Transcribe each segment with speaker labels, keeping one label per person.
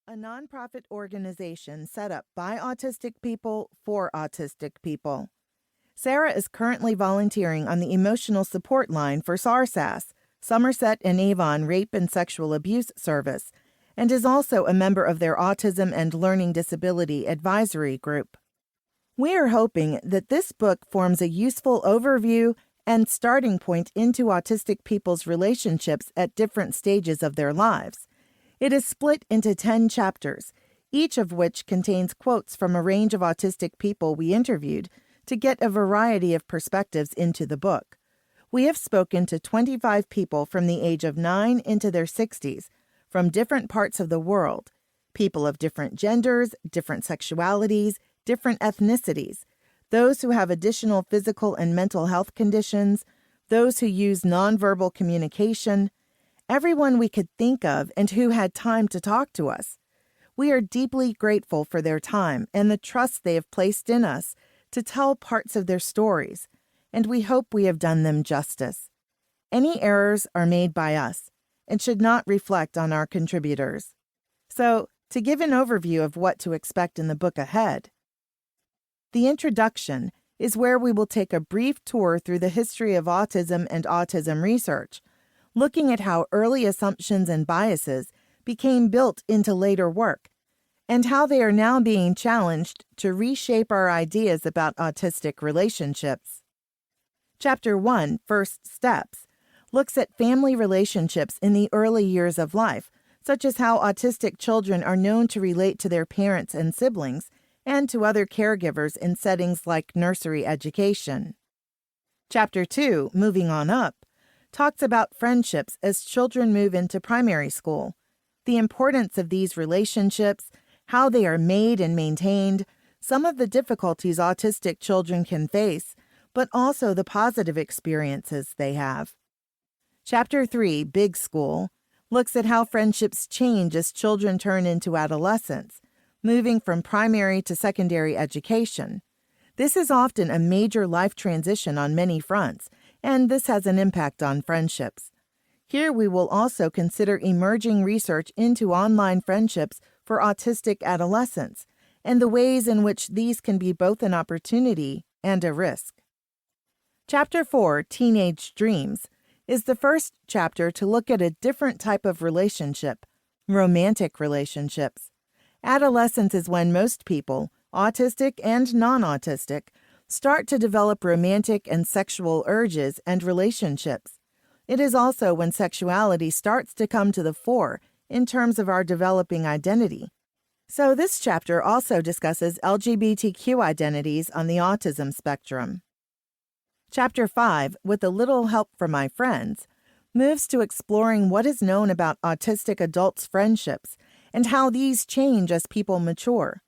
Speaker 1: a nonprofit organization set up by autistic people for autistic people. Sarah is currently volunteering on the emotional support line for SARSAS, Somerset and Avon Rape and Sexual Abuse Service, and is also a member of their Autism and Learning Disability Advisory Group. We are hoping that this book forms a useful overview and starting point into autistic people's relationships at different stages of their lives. It is split into 10 chapters, each of which contains quotes from a range of autistic people we interviewed to get a variety of perspectives into the book. We have spoken to 25 people from the age of 9 into their 60s, from different parts of the world, people of different genders, different sexualities, different ethnicities, those who have additional physical and mental health conditions, those who use nonverbal communication, everyone we could think of and who had time to talk to us. We are deeply grateful for their time and the trust they have placed in us to tell parts of their stories, and we hope we have done them justice. Any errors are made by us and should not reflect on our contributors. So, to give an overview of what to expect in the book ahead, the introduction is where we will take a brief tour through the history of autism and autism research, looking at how early assumptions and biases became built into later work, and how they are now being challenged to reshape our ideas about autistic relationships. Chapter 1, First Steps, looks at family relationships in the early years of life, such as how autistic children are known to relate to their parents and siblings and to other caregivers in settings like nursery education. Chapter 2, Moving on Up, talks about friendships as children move into primary school, the importance of these relationships, how they are made and maintained, some of the difficulties autistic children can face, but also the positive experiences they have. Chapter 3, Big School, looks at how friendships change as children turn into adolescence, moving from primary to secondary education. This is often a major life transition on many fronts, and this has an impact on friendships. Here we will also consider emerging research into online friendships for autistic adolescents and the ways in which these can be both an opportunity and a risk. Chapter 4, Teenage Dreams, is the first chapter to look at a different type of relationship, romantic relationships. Adolescence is when most people, autistic and non-autistic, start to develop romantic and sexual urges and relationships. It is also when sexuality starts to come to the fore in terms of our developing identity. So this chapter also discusses LGBTQ identities on the autism spectrum. Chapter 5, With a Little Help from My Friends, moves to exploring what is known about autistic adults' friendships and how these change as people mature.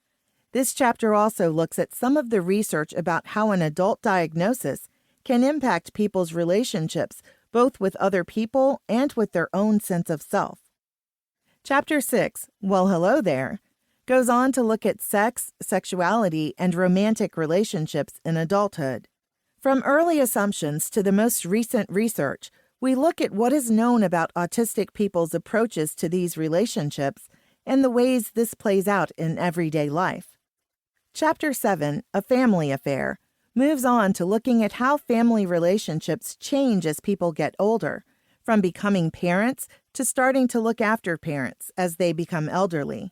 Speaker 1: This chapter also looks at some of the research about how an adult diagnosis can impact people's relationships both with other people and with their own sense of self. Chapter 6, Well, Hello There, goes on to look at sex, sexuality, and romantic relationships in adulthood. From early assumptions to the most recent research, we look at what is known about autistic people's approaches to these relationships and the ways this plays out in everyday life. Chapter 7, A Family Affair, moves on to looking at how family relationships change as people get older, from becoming parents to starting to look after parents as they become elderly.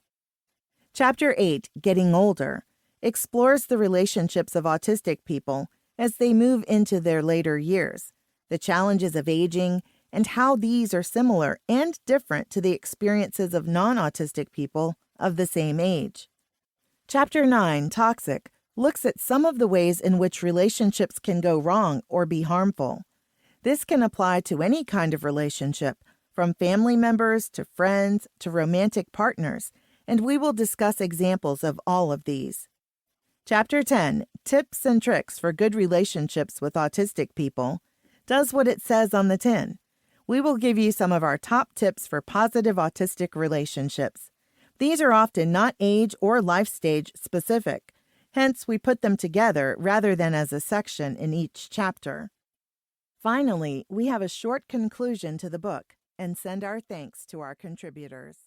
Speaker 1: Chapter 8, Getting Older, explores the relationships of autistic people as they move into their later years, the challenges of aging, and how these are similar and different to the experiences of non-autistic people of the same age. Chapter 9, Toxic, looks at some of the ways in which relationships can go wrong or be harmful. This can apply to any kind of relationship, from family members to friends to romantic partners, and we will discuss examples of all of these. Chapter 10, Tips and Tricks for Good Relationships with Autistic People, does what it says on the tin. We will give you some of our top tips for positive autistic relationships. These are often not age or life stage specific, hence we put them together rather than as a section in each chapter. Finally, we have a short conclusion to the book and send our thanks to our contributors.